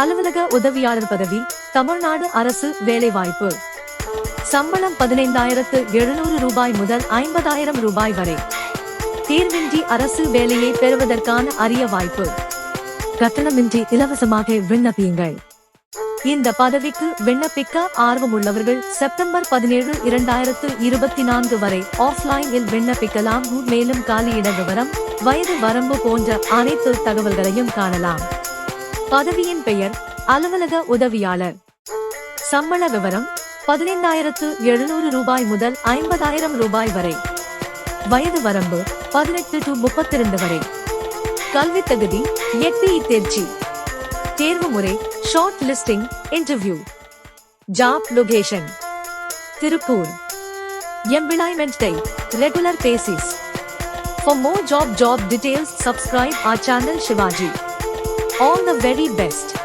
அலுவலக உதவியாளர் பதவி, தமிழ்நாடு அரசு வேலைவாய்ப்பு. சம்பளம் 15,700 ரூபாய் முதல் 50,000 ரூபாய் வரை. தேர்வின்றி அரசு வேலையை பெறுவதற்கான அரிய வாய்ப்பு. கட்டணமின்றி இலவசமாக விண்ணப்பியுங்கள். இந்த பதவிக்கு விண்ணப்பிக்க ஆர்வமுள்ளவர்கள் செப்டம்பர் 17, 2024 வரை ஆஃப்லைனில் விண்ணப்பிக்கலாம். மேலும் காலியிட விவரம், வயது வரம்பு போன்ற அனைத்து தகவல்களையும் காணலாம். பதவியின் பெயர் அலுவலக உதவியாளர். சம்பள விவரம் 15,700 ரூபாய் முதல் 50,000 ரூபாய் வரை. வயது வரம்பு 18 to 32 வரை. கல்வி தகுதி 8 தேர்ச்சி. தேர்வு முறை short listing interview. Job location Tiruppur. Employment type regular basis. For more job details subscribe our channel Shivaji. All the very best.